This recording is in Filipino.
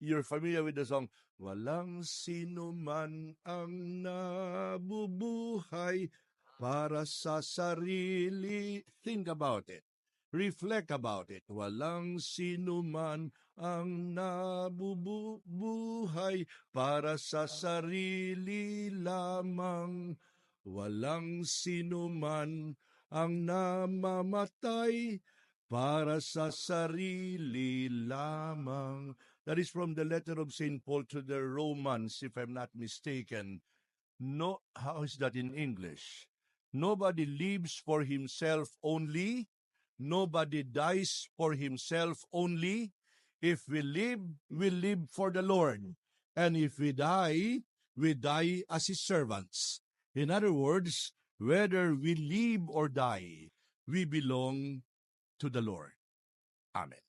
You're familiar with the song, Walang sino man ang nabubuhay para sa sarili. Think about it. Reflect about it. Walang sino man ang nabubuhay para sa sarili lamang. Walang sino man ang namamatay para sa sarili lamang. That is from the letter of St. Paul to the Romans, if I'm not mistaken. No, how is that in English? Nobody lives for himself only. Nobody dies for himself only. If we live for the Lord. And if we die as his servants. In other words, whether we live or die, we belong to the Lord. Amen.